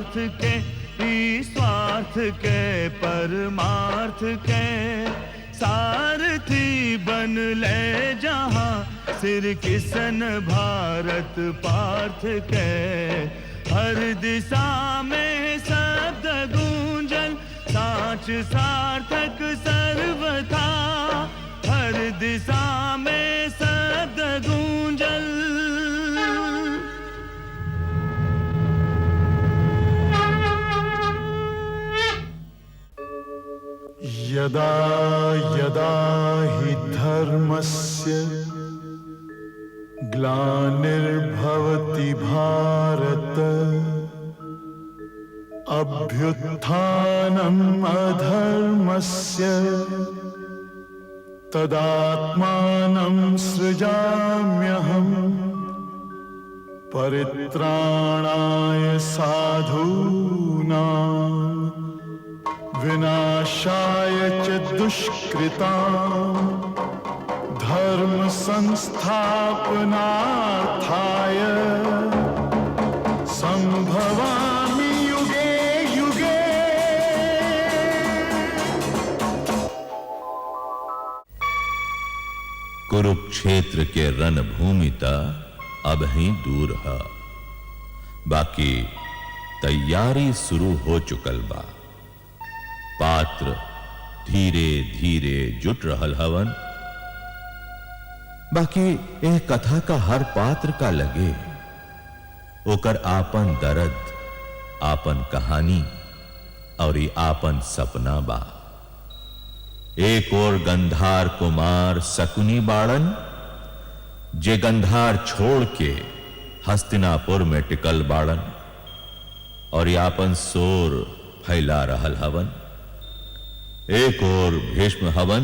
स्वार्थ के, स्वार्थ के परमार्थ के सारथी बन ले जहां, सिर किसन भारत पार्थ के। हर दिशा में शब्द गूंजन, साच सार्थक सर्वथा। हर दिशा में शब्द गूंजन। यदा यदा हि धर्मस्य ग्लानिर्भवति भारत, अभ्युत्थानम् अधर्मस्य तदात्मानं सृजाम्यहम्। परित्राणाय साधूनां विनाशाय च दुष्कृतां, धर्म संस्थापनार्थाय संभवामि युगे युगे। कुरुक्षेत्र के रणभूमि अब ही दूर है, बाकी तैयारी शुरू हो चुकल बा। पात्र धीरे धीरे जुट रहल हवन। बाकी यह कथा का हर पात्र का लगे ओकर आपन दर्द, आपन कहानी और आपन सपना बा। एक और गंधार कुमार शकुनी बाड़न, जे गंधार छोड़ के हस्तिनापुर में टिकल बाड़न और आपन शोर फैला रहल हवन। एक और भीष्म हवन,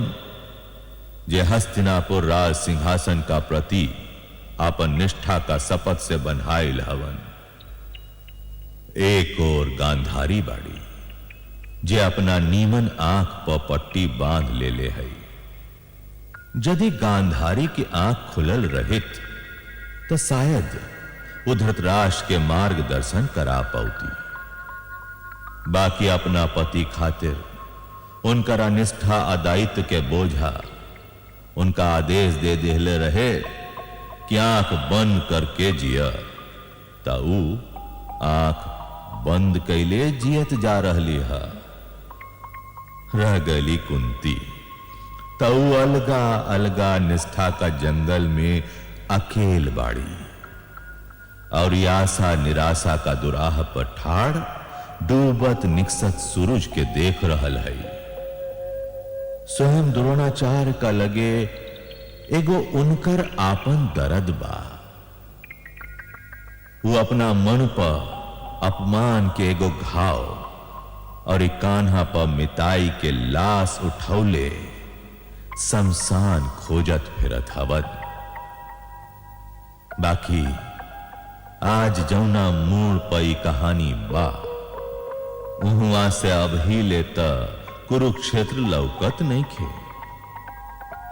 जे हस्तिनापुर राज सिंहासन का प्रति आपन निष्ठा का शपथ से बन्हाइल हवन। एक और गांधारी बाड़ी, जे अपना नीमन आंख पर पट्टी बांध ले है। यदि गांधारी की आंख खुलल रहित तो शायद वो धृतराष्ट्र के मार्गदर्शन करा पाती। बाकी अपना पति खातिर उनका निष्ठा अदायित्व के बोझा उनका आदेश दे देले रहे कि आंख बंद करके जिया। ताऊ आंख बंद कैले जियत जा रहली है। रह गली कुंती। ताऊ अलगा अलगा निष्ठा का जंगल में अकेल बाड़ी और आशा निराशा का दुराह पर ठाड़ डूबत निकसत सूरज के देख रहल है। स्वयं द्रोणाचार्य का लगे एगो उनकर आपन दर्द बा। वो अपना मन पर अपमान के एगो घाव और कान्हा पर मिताई के लाश उठौले शमशान खोजत फिरत हवन। बाकी आज जौना मूल पई कहानी बा, उहुआ से अब ही लेता कुरुक्षेत्र लौकत नहीं खे।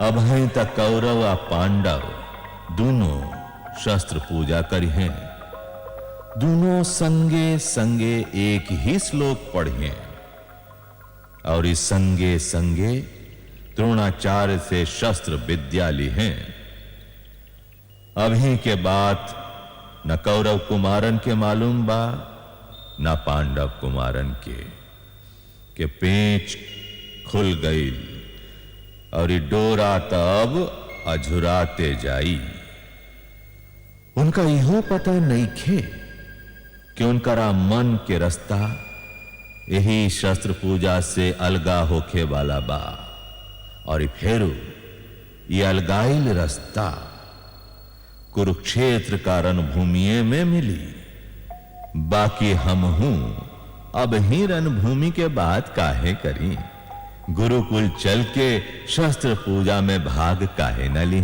अब हैं तक कौरव आ पांडव दोनों शस्त्र पूजा करी हैं। दोनों संगे संगे एक ही श्लोक पढ़िए और इस संगे संगे द्रोणाचार्य से शस्त्र विद्या ली हैं। अभी के बात न कौरव कुमारन के मालूम बा न पांडव कुमारन के पेंच खुल गई और डोरा तब अझुराते जाई। उनका यहो पता नहीं खे कि उनका मन के रास्ता यही शस्त्र पूजा से अलगा होके वाला बा और फिर ये अलगाइल रास्ता कुरुक्षेत्र का रणभूमि में मिली। बाकी हम हूं अब ही रणभूमि के बात काहे करी। गुरुकुल चल के शस्त्र पूजा में भाग काहे न ली।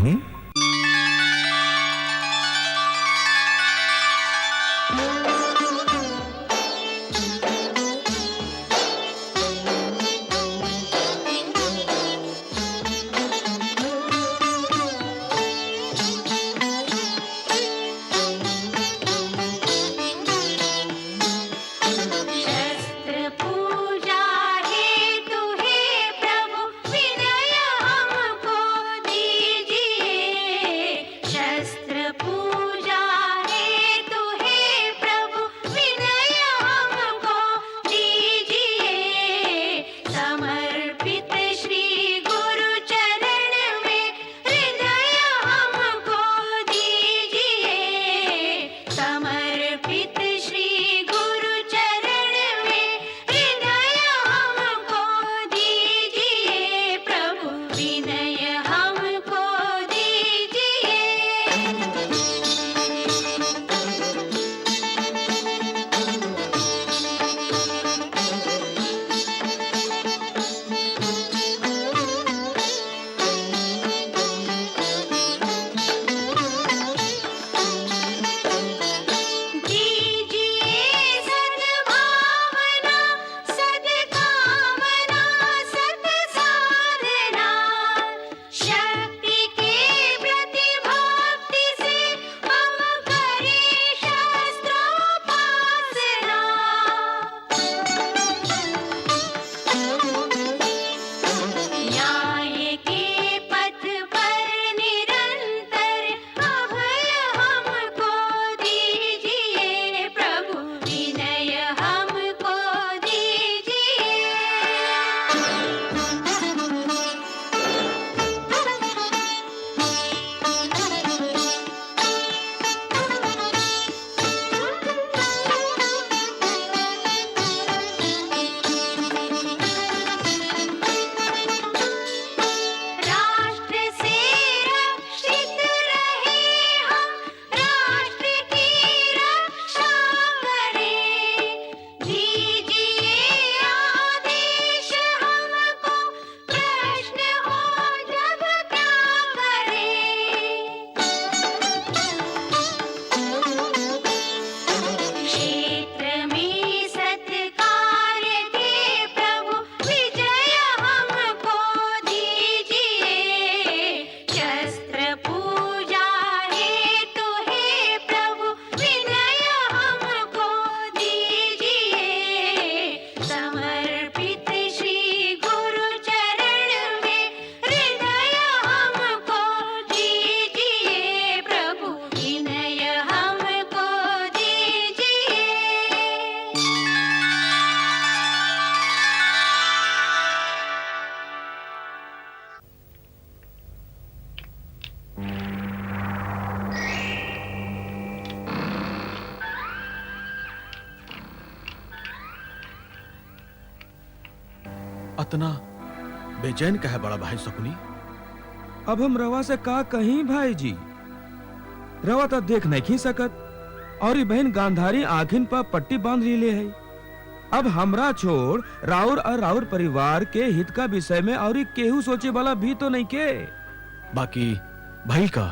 अतना बेचैन कहे बड़ा भाई शकुनी? अब हम रवा से का कहीं भाई जी, रवा तो देख नहीं सकत और ये बहन गांधारी आखिन पर पट्टी बांध ले है। अब हमरा छोड़ राउर और राउर परिवार के हित का विषय में और केहू सोचे वाला भी तो नहीं के। बाकी भाई का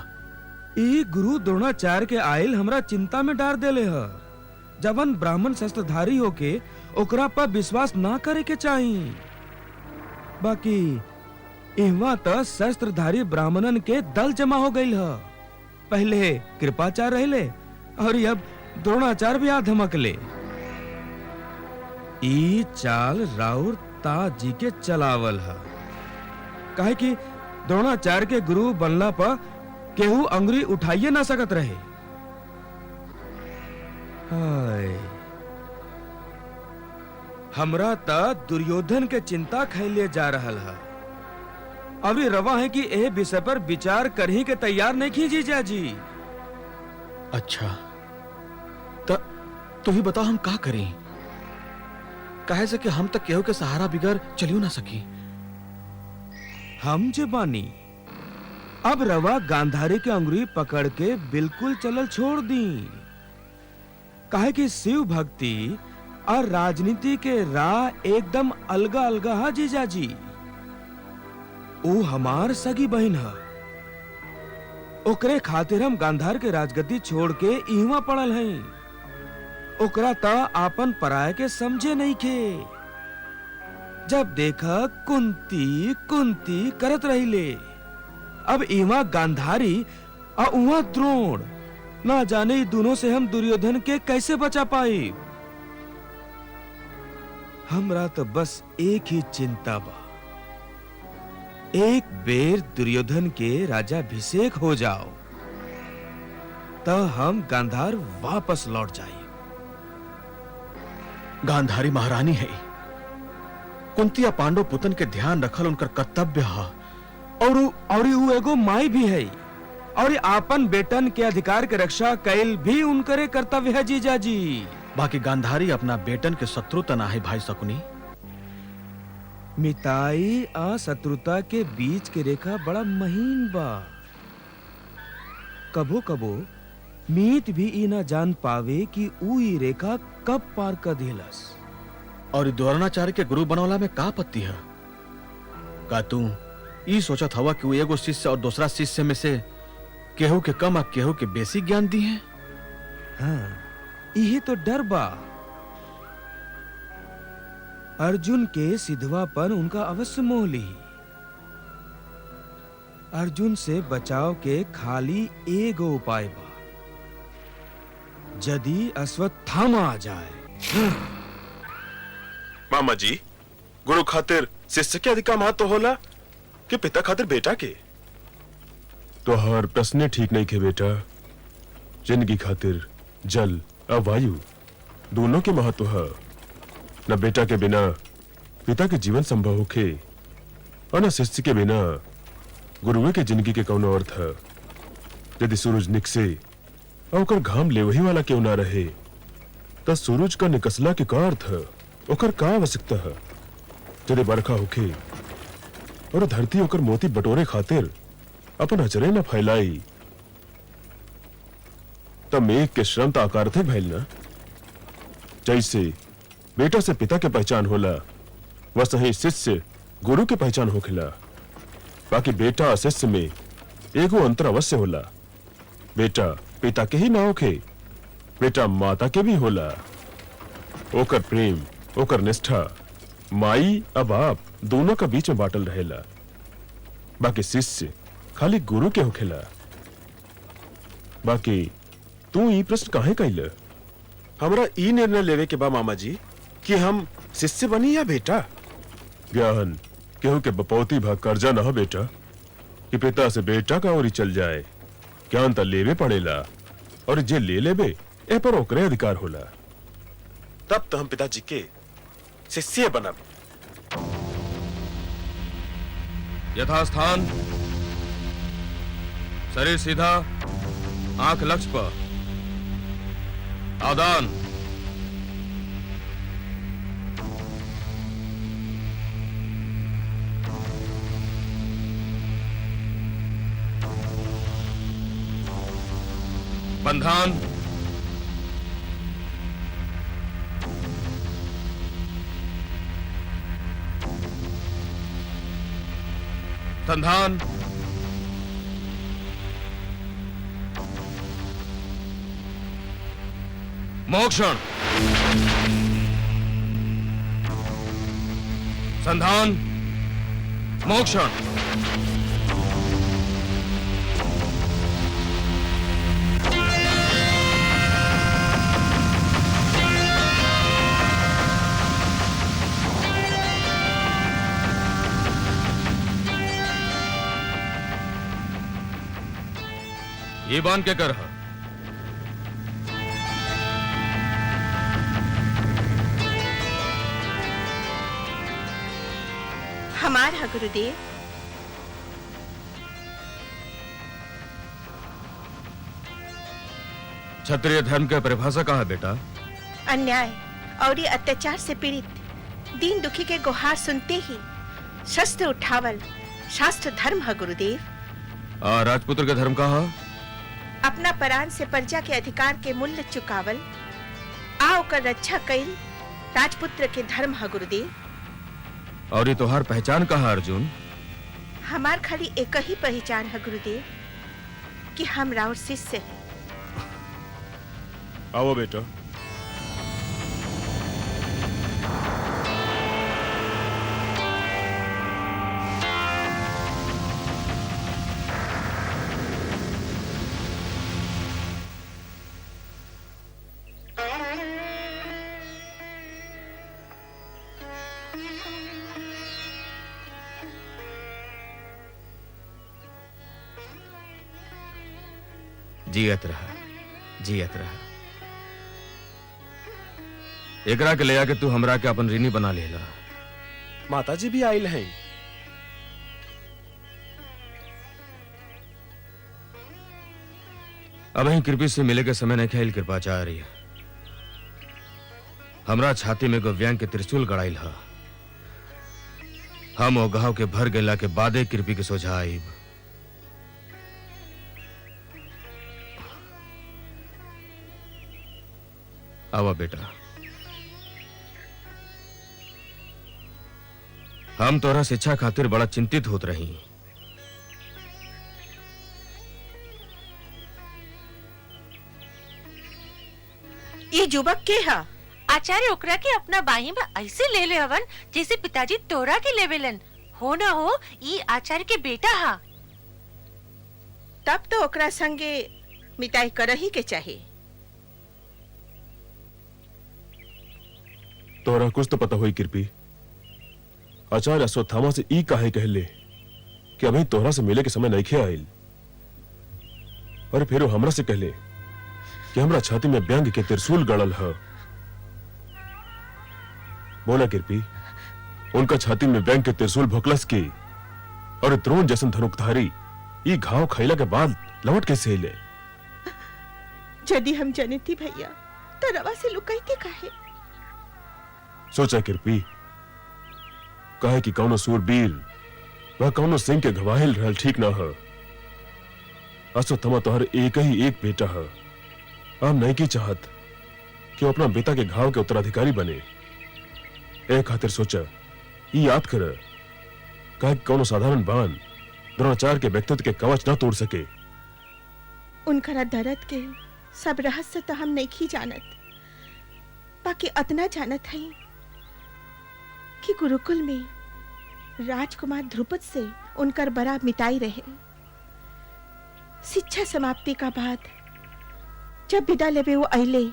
ई गुरु द्रोणाचार्य के आयल हमरा चिंता में डार देले है। जवन ब्राह्मण शस्त्रधारी होके ओकरा पर विश्वास ना करे के चाहिए। बाकी इहवा त शस्त्रधारी ब्राह्मणन के दल जमा हो गई है। पहले कृपाचार्य रहले और अब द्रोणाचार्य भी आ धमकले। ई चाल राउर ताजी के चलावल है। काहे कि द्रोणाचार्य के गुरु बनला पर केहू अंगुरी उठाइए ना सकत रहे। हाय, हमरा त दुर्योधन के चिंता खैले जा रहल है। अभी रवा है कि ए विषय पर विचार करही के तैयार नहीं की जीजा जी। अच्छा तू ही बता हम का करें? काहे से कि हम तक केहू के सहारा बिगर चलियो ना सकी। हम जे बानी अब रवा गांधारी के अंगुरी पकड़ के बिल्कुल चलल छोड़ दी। काहे कि शिव भक्ति और राजनीति के राह एकदम अलगा अलगा है जीजा जी। वो हमार सगी बहन है। ओकरे खातिर हम गांधार के राजगद्दी छोड़ के इहवा पड़ल हैं। ओकरा ता आपन पराय के समझे नहीं के। जब देखा कुंती कुंती करत रहिले। अब इहवा गांधारी और उहाँ द्रोण, ना जाने दोनों से हम दुर्योधन के कैसे बचा पाए। हमरा तो बस एक ही चिंता बा, एक बेर दुर्योधन के राजाभिषेक हो जाओ तो हम गांधार वापस लौट जाए। गांधारी महारानी है, कुंतिया पांडव पुतन के ध्यान रखल उनकर कर्तव्य है। और उ एगो माई भी है और आपन बेटन के अधिकार के रक्षा कैल भी उनकरे कर्तव्य है जीजा जी। बाकी गांधारी अपना बेटन के शत्रु तना है भाई शकुनी। मिताई आ शत्रुता के बीच के रेखा बड़ा महीन बा। कबो कबो मीत भी ई ना जान पावे कि ऊ ई रेखा कब पार कर देलस। और द्रोणाचार्य के गुरु बनौला में का पत्ती है? का तू ई सोचत हवा कि वो एगो शिष्य और दूसरा शिष्य में से केहू के कम आ केहू के बेसी ज्ञान दी है? हाँ, यही तो डर बा। अर्जुन के सिद्धवापन उनका अवश्य मोह ली। अर्जुन से बचाव के खाली एगो उपाय बा, यदि अश्वत्थामा आ जाए। मामा जी, गुरु खातिर शिष्य के अधिकार महत्व होला कि पिता खातिर बेटा के? तो हर प्रश्न ठीक नहीं के बेटा। जिंदगी खातिर जल और वायु दोनों के महत्व है। न बेटा के बिना पिता के जीवन संभव होखे और न शिष्य के बिना गुरुए के जिंदगी के कौनो अर्थ है। यदि सूरज निकसे और ओकर घाम ले वही वाला क्यों ना रहे, तो सूरज का निकसला के का अर्थ है? ओकर का आवश्यकता है? यदि बरखा होखे और धरती ओकर मोती बटोरे खातिर अपन अचरे न फैलाई, तब मेघ के श्रम तो अकार्थिक भइल ना। जैसे बेटा से पिता के पहचान होला, वैसे ही शिष्य गुरु के पहचान होखेला। बाकी बेटा और शिष्य में एगो अंतर अवश्य होला। बेटा पिता के ही ना होखे, बेटा माता के भी होला। ओकर प्रेम, ओकर निष्ठा माई और बाप दोनों का बीच में बाटल रहेला। बाकी शिष्य खाली गुरु के होखेला। बाकी तू ई प्रश्न काहे कैले? हमरा ई निर्णय लेवे के बा मामा जी कि हम शिष्य बनी या बेटा। ज्ञान केहू के बपौती भाग कर्जा न हो बेटा कि पिता से बेटा का ओरी चल जाए। ज्ञान तो लेवे पड़ेला और जे ले लेबे ए पर ओकरे अधिकार होला। तब तो हम पिताजी के शिष्य बनब। यथास्थान, शरीर सीधा, आंख लक्ष्य पर। आदान। बंधान। संधान। मोक्षण। संधान। मोक्षण। ये बांध के कर। हमार है गुरुदेव। क्षत्रिय धर्म की परिभाषा कहाँ है बेटा? अन्याय और ये अत्याचार से पीड़ित दीन दुखी के गुहार सुनते ही शस्त्र उठावल शास्त्र धर्म है गुरुदेव। राजपुत्र के धर्म कहाँ? अपना प्राण से प्रजा के अधिकार के मूल्य चुकावल आ ओकर रक्षा कईल राजपुत्र के धर्म है गुरुदेव। और ये तोहार पहचान कहाँ अर्जुन? हमार खाली एक ही पहचान है गुरुदेव कि हम राउर शिष्य हैं। आओ बेटा। जियत रहा, जियत रहा। एकरा के ले आके तू हमरा के अपन ऋणी बना लेला। माताजी भी आयल हैं। अब ही कृपी से मिले के समय नहीं खेल कृपा चाह रही है। हमरा छाती में गोव्यांग के त्रिशूल गड़ाइल हा। हम ओ गांव के भर गेला के बादे कृपी के सोझा आईब। आवा बेटा। हम तोरा शिक्षा खातिर बड़ा चिंतित होत रही। ये युवक के है? आचार्य ओकरा के अपना बाही में ऐसे ले ले हवन जैसे पिताजी तोरा के लेवेलन। हो ना हो ये आचार्य के बेटा हा। तब तो ओकरा संगे मिताई करही के चाहिए। तोरा कुछ तो पता होई कृपी। आचार्य अश्वत्थामा से ई काहे कहले कि अभी तोहरा से मिले के समय नहीं आइल, और फिर वो हमरा से कहले कि हमरा छाती में व्यंग के त्रिशूल गड़ल है। बोला कृपी, उनका छाती में व्यंग के त्रिशूल भोकलस की और द्रोण जैसन धनुकधारी ई घाव खैला के बाद लौट कैसे अइले? यदि हम जनती भैया तो रवा से लुकाईते काहे? सोचा कृपी, कहे कि कौनो सूरबीर वह कौनो सिंह के घवाहिल रहल ठीक ना है। अश्वत्थामा तोहर एक ही एक बेटा है। हम नहीं की चाहत कि वो अपना बेटा के घाव के उत्तराधिकारी बने। ए खातिर सोचा ये याद कर, कहे कि कौनो साधारण बाण द्रोणाचार्य के व्यक्तित्व के कवच न तोड़ सके। उनकरा दर्द के सब रहस्य तो हम नहीं की जानत, बाकी अतना जानत है कि गुरुकुल में राजकुमार ध्रुपद से उनकर बड़ा मिताई रहे। शिक्षा समाप्ति का बाद जब विदा लेवे वो अइले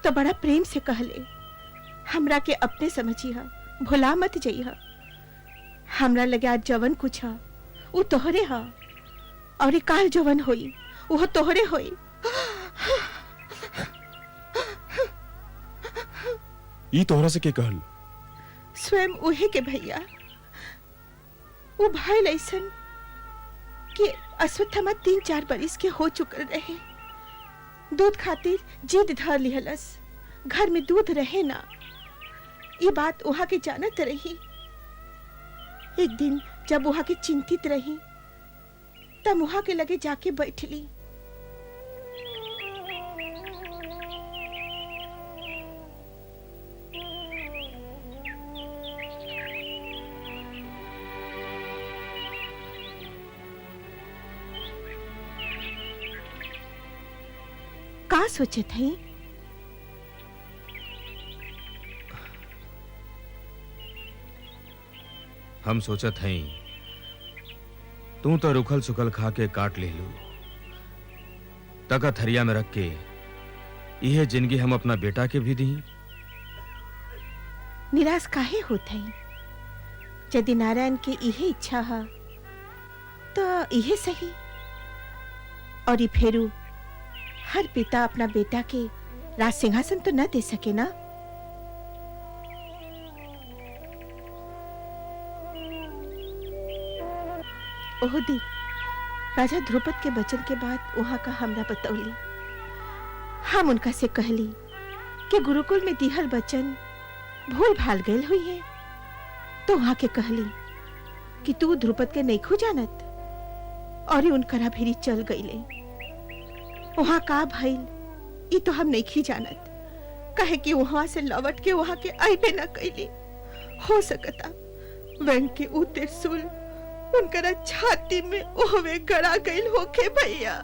तो बड़ा प्रेम से कहले, हमरा के अपने समझिया, भुला मत जइहा। हमरा लगे आज जवन कुछ है वो तोहरे है, और ये काल जवन होई वो तोहरे होई। ई तोहरा से के कहल? स्वयं उहे के भैया। वो भाई लैसन कि अश्वत्थामा 3-4 बरिस के हो चुकल रहे। दूध खातिर जिद धर लिहलस। घर में दूध रहे ना, ये बात वहां के जानत रही। एक दिन जब वहां के चिंतित रही तब वहां के लगे जाके बैठली। का सोचे थई? हम सोचत हई तू तो रुखल सुखल खा के काट ले लू, तका थरिया में रख के यह जिंदगी हम अपना बेटा के भी दी। निराश काहे होत हई? यदि नारायण के इहे इच्छा है तो इहे सही। और ये फेरू हर पिता अपना बेटा के राज सिंहासन तो न दे सके ना। ओह दी राजा ध्रुपद के वचन के बाद वहां का हमरा बतौली। हम उनका से कहली कि गुरुकुल में दिहल वचन भूल भाल गए हुई है, तो वहां के कहली कि तू ध्रुपद के नहीं खो जानत और ही उनकरा भेरी चल गईले। वहां का भइल ये तो हम नहीं खी जानत, कहे कि वहां से लौट के वहां के आईबे न कैली। हो सकता वेंग के ऊ त्रिशूल उनकरा छाती में ओहवे गड़ा गईल होके भैया।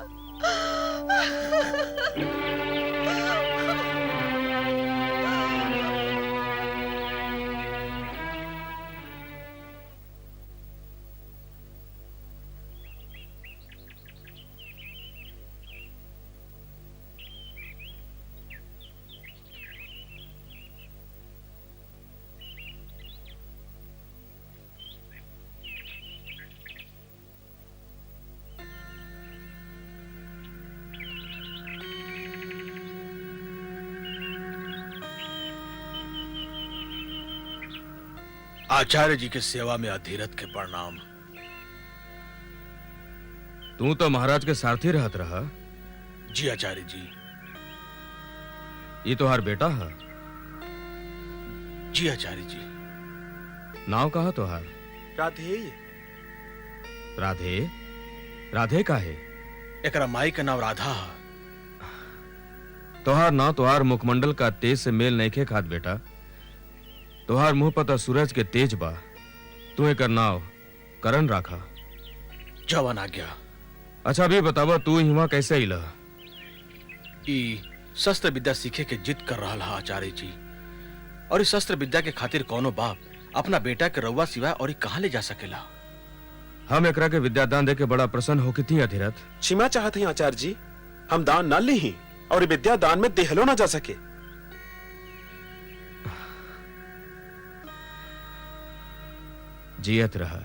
आचार्य जी के सेवा में अधीरथ के प्रणाम। तू तो महाराज के सारथी रहत रहा। जी आचार्य जी। ये तो हर बेटा है। जी आचार्य जी। नाव कहा तो हार? राधे। राधे? राधे का है? एकरा माई का नाम राधा है। तोहार नाव तोहार मुखमंडल का तेज से मेल नहीं खे खात बेटा। तोहार मुंह पता सूरज के तेज बा। तू एकर नाव करण राखा। जवान आ गया। अच्छा अभी बतावा तू हिमा कैसे इला? ई शस्त्र विद्या सीखे के जिद कर रहा है आचार्य जी, और इस शस्त्र विद्या के खातिर कौनो बाप अपना बेटा के रउआ सिवाय और कहां ले जा सकेला। हम एकरा के विद्यादान दे के बड़ा प्रसन्न होके थी अधीरथ। क्षमा चाहते हैं आचार्य जी, हम दान न ले ही और ये विद्या दान में देहलो ना जा सके। जियत रहा।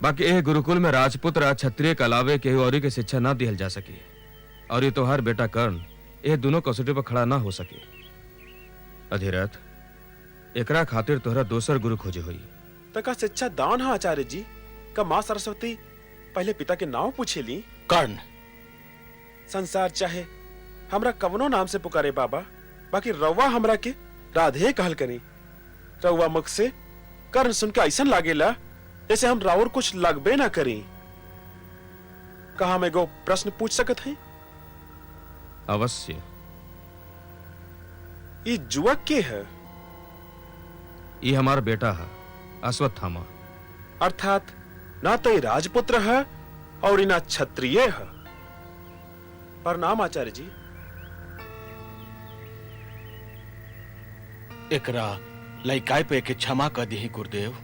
बाकी ए गुरुकुल में राजपुत्र आ क्षत्रिय के अलावे केहू औरी के शिक्षा ना दिहल जा सके, और ये तोहार बेटा कर्ण ये दोनों कसौटी पर खड़ा ना हो सके। अधीरथ एकरा खातिर तोहरा दोसर गुरु खोजे हुई। तका शिक्षा दान है आचार्य जी। का माँ सरस्वती पहले पिता के नाम पूछे ली। कर्ण संसार चाहे हमरा कवनो नाम से पुकारे बाबा, बाकी रउआ हमरा के राधे कहल करी। रउआ मुख से कर्ण सुन के ऐसा लागेला जैसे हम राउर कुछ लगबे ना करी। कहा मैं गो प्रश्न पूछ सकत है? अवश्य। ये जुवक के है? ये हमारा बेटा है अश्वत्थामा। अर्थात ना तो ये राजपुत्र है और ना क्षत्रिय है। प्रणाम आचार्य जी। एकरा लइकाई पे के क्षमा कर दी गुरुदेव।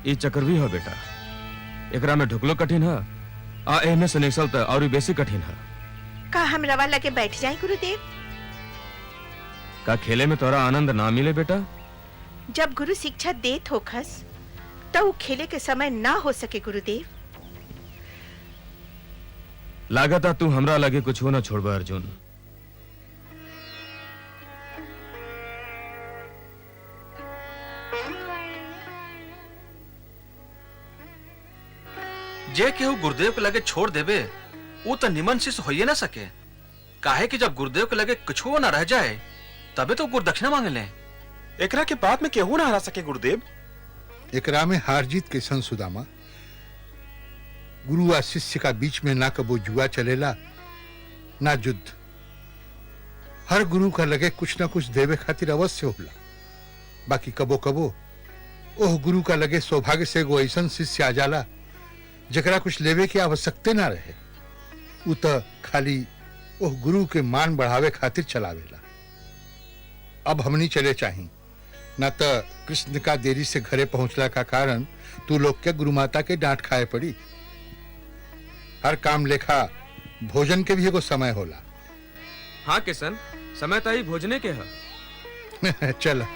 ये चक्रवी हो बेटा। एकरा में ढुकलो कठिन है, आ एमे से निकसल त और बेसी कठिन है। का हम रवा लगे बैठ जाए गुरुदेव? का खेले में तोरा आनंद ना मिले बेटा? जब गुरु शिक्षा देत होखस तो वो खेले के समय ना हो सके गुरुदेव। लागता तू हमरा लगे कुछ हो ना छोड़बा अर्जुन। जे केहू गुरुदेव के लगे छोड़ देवे वो तो निमन शिष्य होइए ना सके। काहे कि जब गुरुदेव के लगे कुछ ना रह जाए तबे तो गुरुदक्षिणा मांगे ले। एकरा के बाद में केहू ना हरा सके गुरुदेव। एकरा में हार जीत कैसन सुदामा? गुरु और शिष्य का बीच में ना कबो जुआ चलेला ना युद्ध। हर गुरु का लगे कुछ ना कुछ देवे खातिर अवश्य होला। बाकी कबो कबो ओह गुरु का लगे सौभाग्य से एगो ऐसन शिष्य आ जाला जकरा कुछ लेवे की आवश्यकता ना रहे। उ त खाली ओह गुरु के मान बढ़ावे खातिर चलावेला। अब हमनी चले चाही ना तो कृष्ण का देरी से घरे पहुंचला का कारण तू लोग के गुरु माता के डांट खाए पड़ी। हर काम लेखा भोजन के भी एगो समय होला। हाँ किशन, समय तो ही भोजने के है। चल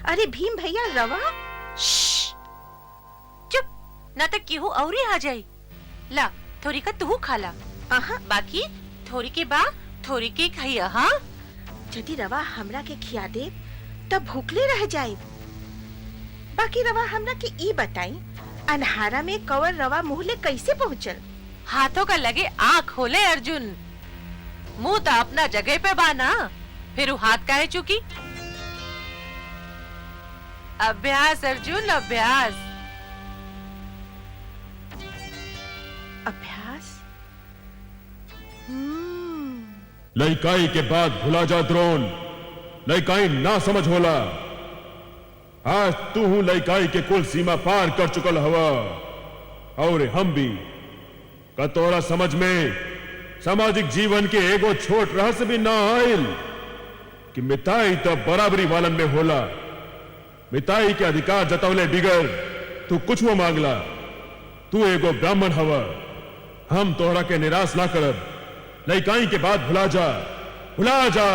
अरे भीम भैया रवा। चुप, ना तो केहू औरी आ जाई। ला थोड़ी का तू खाला। बाकी थोड़ी के बा थोड़ी के खाइया। हाँ, यदि रवा हमरा के खिया दे तब भूखले रह जाए। बाकी रवा हमरा के ई बताई, अनहारा में कवर रवा मुंह ले कैसे पहुँचल? हाथों का लगे आँख खोले अर्जुन। मुंह तो अपना जगह पे बाना, फिर वो हाथ काहे चुकी? अभ्यास अर्जुन, अभ्यास। अभ्यास? लइकाई के बाद भुला जा द्रोण। लइकाई ना समझ होला। आज तू हूं लइकाई के कुल सीमा पार कर चुकल हवा और हम भी। का तोरा समझ में सामाजिक जीवन के एगो छोट रहस्य भी ना आयल कि मिताई तो बराबरी वालन में होला। मिताई के अधिकार जतवले बिगर तू कुछ वो मांगला। तू एगो ब्राह्मण हवा। हम तोहरा के निराश ना करब। लइकाई के बाद भुला जा, भुला जा।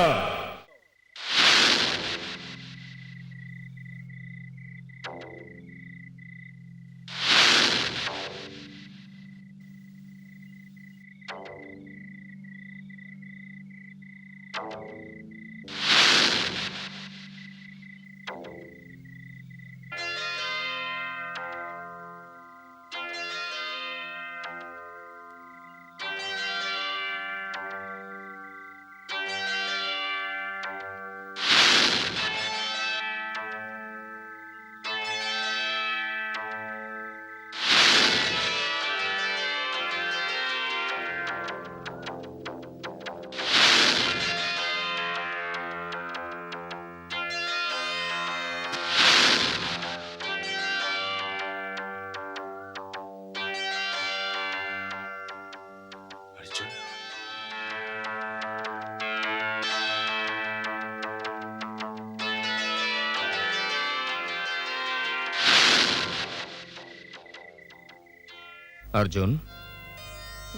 अर्जुन,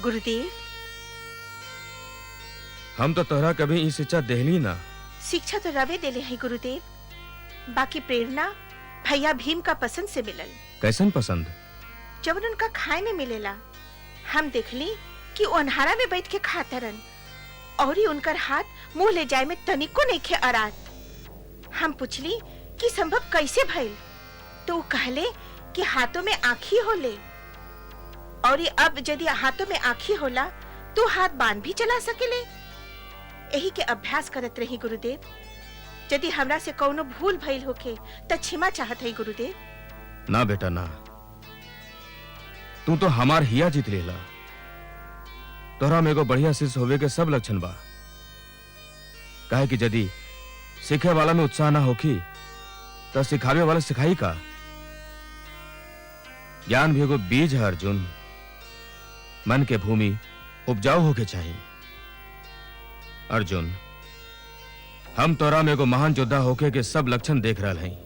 गुरुदेव, हम तो तोहरा कभी ई शिक्षा देहली ना। शिक्षा तो रवे देले हैं गुरुदेव। बाकी प्रेरणा भैया भीम का पसंद से मिलल। कैसन पसंद? जब उनका खाए में मिलेला हम देखली कि वो अनहारा में बैठ के खातरन और ही उनकर हाथ मुंह ले जाए में तनिको नहीं खे अरात। हम पूछली कि संभव कैसे भइल, तो वो कहले कि हाथों में आँखी होले और ये अब यदि हाथों में आँखी होला तो हाथ बांध भी चला सकेले। यही के अभ्यास करत रही गुरुदेव। यदि हमरा से कौनो भूल भइल होके त क्षमा चाहत है गुरुदेव। ना बेटा ना, तू तो हमार हिया जीत लेला। तोहरा में एगो बढ़िया शिष्य होवे के सब लक्षण बा। काहे कि यदि सीखे वाला में उत्साह ना होखी तो सिखावे वाला सिखाई का। ज्ञान भी एगो बीज है अर्जुन। मन के भूमि उपजाऊ होके चाहिए। अर्जुन, हम तोरा में एगो महान योद्धा होके के सब लक्षण देख रहा हैं।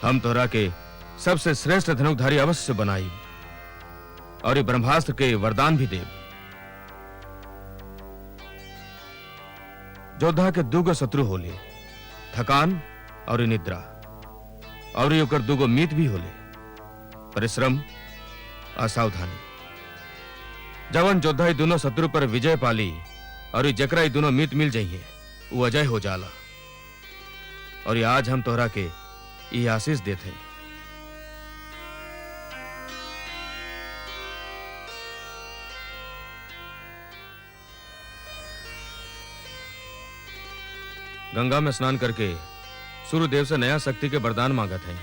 हम तोरा के सबसे श्रेष्ठ धनुकधारी अवश्य बनाई और ये ब्रह्मास्त्र के वरदान भी देव। योद्धा के दूगो शत्रु होले, थकान और निद्रा, और ये ओकर दूगो मीत भी होले, परिश्रम, असावधानी। जवन योद्धा दोनों शत्रु पर विजय पाली और जकरा ये दोनों मीत मिल जाइए वो अजय हो जाला। और ये आज हम तोहरा के ये आशीष देते हैं। गंगा में स्नान करके सूर्यदेव से नया शक्ति के वरदान मांगत हैं।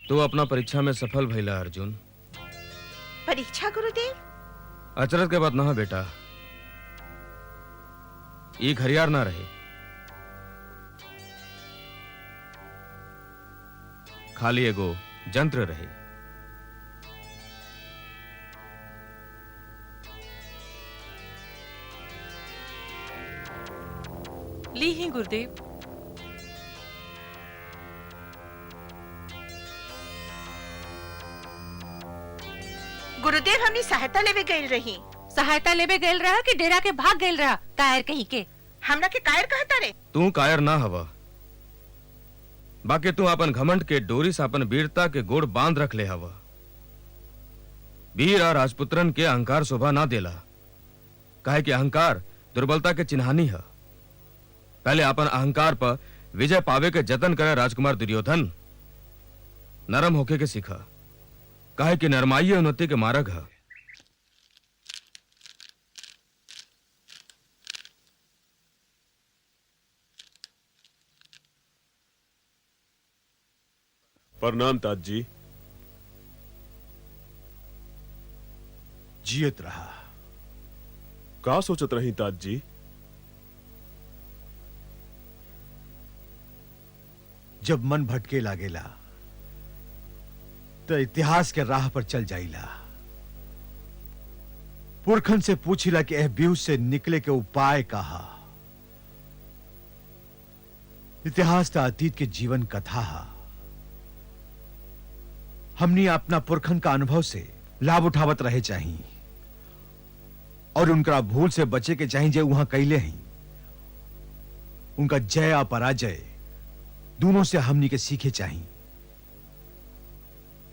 तू अपना परीक्षा में सफल भइला अर्जुन। परीक्षा गुरुदेव? अचरज के बात ना बेटा, ये घरियार ना रहे, खाली एगो जंत्र रहे। ली ही गुरुदेव। गुरुदेव हमनी सहायता लेवे गइल रही। सहायता लेवे गइल रहा कि डेरा के भाग गइल रहा? कायर कहीं के। हमरा के कायर कहता रे? तू कायर ना हवा, बाकी तू अपन घमंड के डोरी से अपन वीरता के गोड़ बांध रख ले हवा। वीर और राजपुत्रन के अहंकार शोभा ना देला, काहे कि अहंकार दुर्बलता के चिन्हानी है। पहले अपन अहंकार पर विजय पावे के जतन करे राजकुमार दुर्योधन। नरम होके के सीखा, काहे कि नरमाई उन्नति के मार्ग है। प्रणाम तात जी। जियत रहा। का सोचत रही तात जी? जब मन भटके लागेला तो इतिहास के राह पर चल जाइला। पुरखन से पूछिला कि एह बीव से निकले के उपाय कहा। इतिहास तो अतीत के जीवन कथा हा। हमने अपना पुरखन का अनुभव से लाभ उठावत रहे चाहिए और उनका भूल से बचे के चाहिए जे वहां कैले हैं। उनका जय या पराजय दोनों से हमनी के सीखे चाहिए।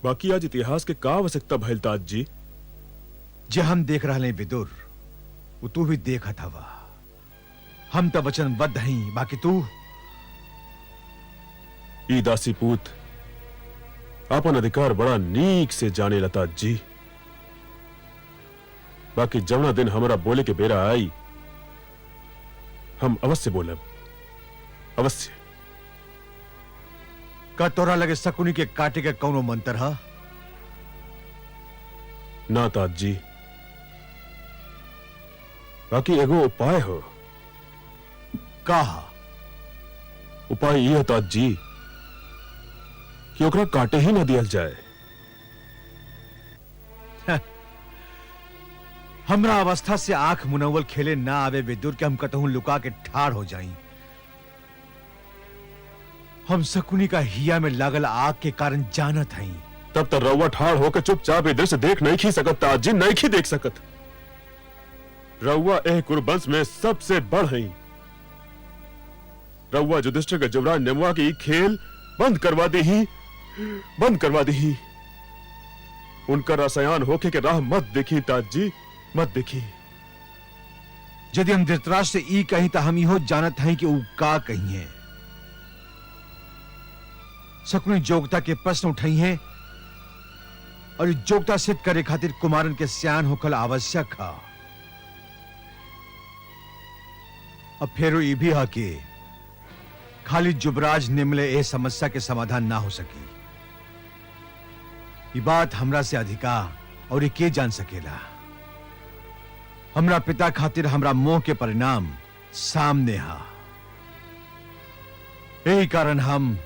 बाकी आज इतिहास के का आवश्यकता भइल तात जी? जे हम देख रहे विदुर, वो तू भी देखत हवा। हम तो वचनबद्ध हैं, बाकी तू? ई दासी पूत अपन अधिकार बड़ा नीक से जाने लता जी। बाकी जवना दिन हमारा बोले के बेरा आई, हम अवश्य बोलब, अवश्य। का तोरा लगे शकुनी के काटे के कौनो मंत्र हा? ना तात जी, बाकी एगो उपाय हो। कहा? उपाय यह तात जी कि ओकरा काटे ही ना दियल जाए। हमरा अवस्था से आंख मुनव्वल खेले ना आवे विदुर के हम कतहूं लुका के ठाड़ हो जाई। हम शकुनी का हिया में लागल आग के कारण जानत हई। तब तक रउआ ठाड़ होकर चुपचाप इधर से देख नहीं खी सकत तात जी, नहीं खी देख सकत। रउआ एह कुरुवंश में सबसे बढ़ हई। रउआ युधिष्ठिर के जुवराज नेमुआ की खेल बंद करवा दी ही, बंद करवा दी ही। उनका रसायन होके के राह मत देखी तात जी, मत देखी। यदि हम धृतराष्ट्र से ई कहीं तो हम इहो जानत हई कि ऊ का कही है। शकुनी योग्यता के प्रश्न उठाई हैं और योग्यता सिद्ध करे खातिर कुमारन के स्यान होकल आवश्यक है। अब फेरो ई भी है कि खाली जुबराज निमले ए समस्या के समाधान ना हो सकी। ये बात हमरा से अधिका और ये के जान सकेला। हमरा पिता खातिर हमरा मोह के परिणाम सामने हा। यही कारण हम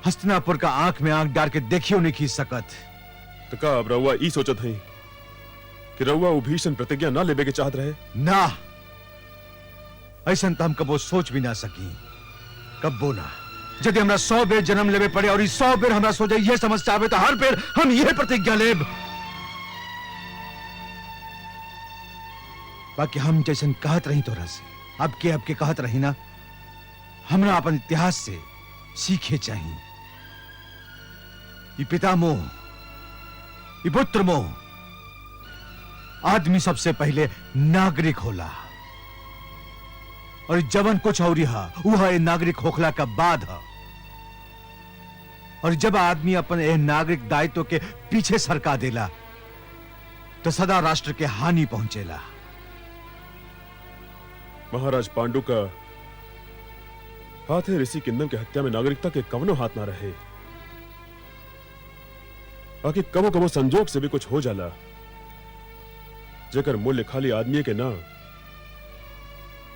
हस्तिनापुर का आंख में आंख डाल के देखियो नहीं खींच सकत। तो का अब रउआ ई सोचत हई कि रउआ वो भीषण प्रतिज्ञा ना लेबे के चाहत रहे? ना, ऐसा तो हम कबो सोच भी ना सकी, कबो ना। यदि हमरा 100 बेर जन्म लेवे पड़े और 100 बेर हमरा सोचे ये समस्या आवे तो हर बेर हम यह प्रतिज्ञा लेब। बाकी हम जैसन कहत रही तोरा से अब के कहत रही ना, हमरा अपन इतिहास से सीखे चाहिए। ये पिता मोह, ये पुत्र मोह। आदमी सबसे पहले नागरिक होला और जवन कुछ और वह नागरिक होखला का बाद है। और जब आदमी अपन ए नागरिक दायित्व के पीछे सरका देला तो सदा राष्ट्र के हानि पहुंचेला। महाराज पांडु का हाथ है ऋषि किंदम के हत्या में नागरिकता के कवनो हाथ ना रहे। बाकी कबो कबो संजोग से भी कुछ हो जाला जेकर मूल्य खाली आदमी के ना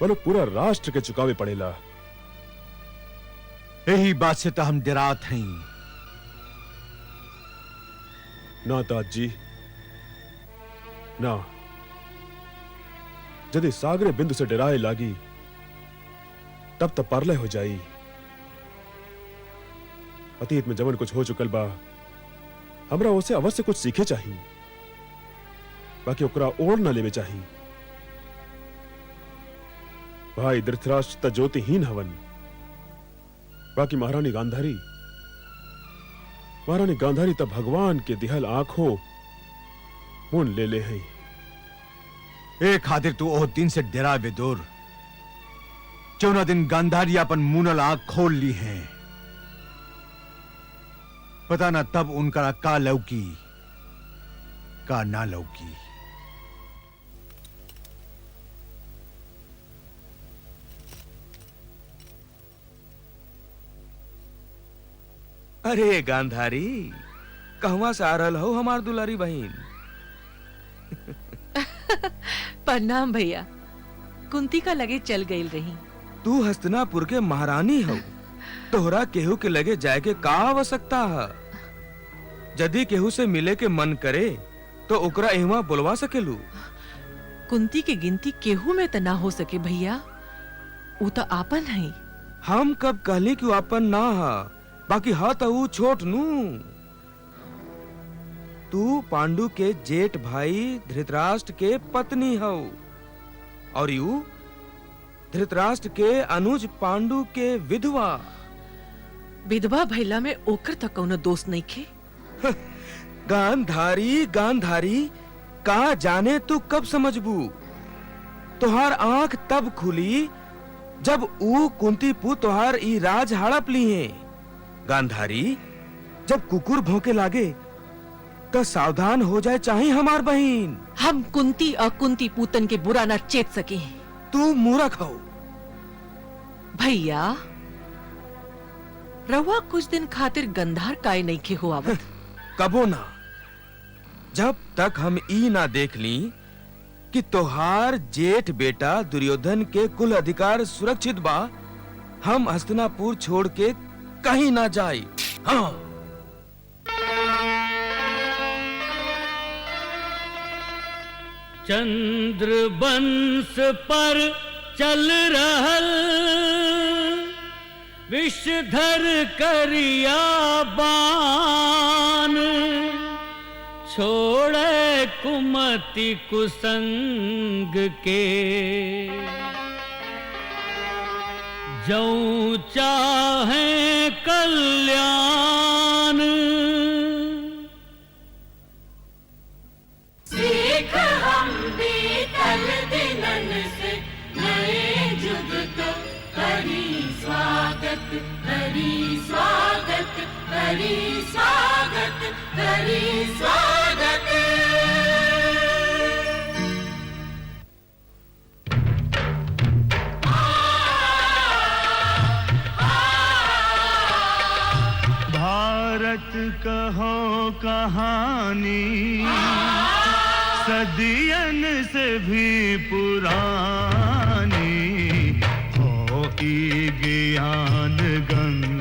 बोलो पूरा राष्ट्र के चुकावे पड़ेला। यही बात से तो हम डरात हैं। ना तात जी ना, यदि सागरे बिंदु से डराए लागी तब तक परलय हो जाई। अतीत में जवन कुछ हो चुकल बा हमरा उसे अवश्य कुछ सीखे चाहिए, बाकी ओकरा ओढ़ न लेवे चाहिए। भाई धृतराष्ट्र त ज्योतिहीन हवन, बाकी महारानी गांधारी त भगवान के दिहल आंखों मुन ले हैं। ए खातिर तू ओह दिन से डरा बेदूर चौना दिन गांधारी अपन मुनल आंख खोल ली है। पता ना तब उनका का लौकी का ना लौकी। अरे गांधारी कहवा से आ रहल हो हमार दुलारी बहन। प्रणाम भैया, कुंती का लगे चल गई रही। तू हस्तिनापुर के महारानी हो, तोहरा केहू के लगे जाए के का आवश्यकता है। यदि केहू से मिले के मन करे तो ओकरा एहवा बुलवा सकेलू। कुंती के गिनती केहू में त ना हो सके भैया, ऊ तो आपन है। हम कब कहली कि अपन ना हा, बाकी हा तो ऊ छोट नू। तू पांडु के जेठ भाई धृतराष्ट्र के पत्नी हो और यू धृतराष्ट्र के अनुज पांडु के विधवा। विधवा भैला में ओकर तक कौनो दोष नहीं खे। गांधारी गांधारी का जाने तू कब समझबू। तुहार आंख तब खुली जब ऊ कुंती पु तुहार ई राज हड़प ली है। गांधारी जब कुकुर भौंके लागे तो सावधान हो जाए चाहे हमार बहन। हम कुंती और कुंती पूतन के बुरा न चेत सके। तू मूर्ख हो भैया। रवा कुछ दिन खातिर गंधार काय नहीं खे हो आवत। कबो ना, जब तक हम ई ना देख ली कि तोहार जेठ बेटा दुर्योधन के कुल अधिकार सुरक्षित बा, हम हस्तिनापुर छोड़ के कहीं ना जाए। हाँ। चंद्रवंश पर चल रहल विषधर करिया बान, छोड़े कुमति कुसंग के, जऊं चाहे कल्याण। सीख हम बीतल दिनन से नए जुग को करी स्वागत, करी स्वागत, करी स्वागत, करी स्वागत। भारत कहो कहानी सदियन से भी पुरानी, हो ई ज्ञान गंगा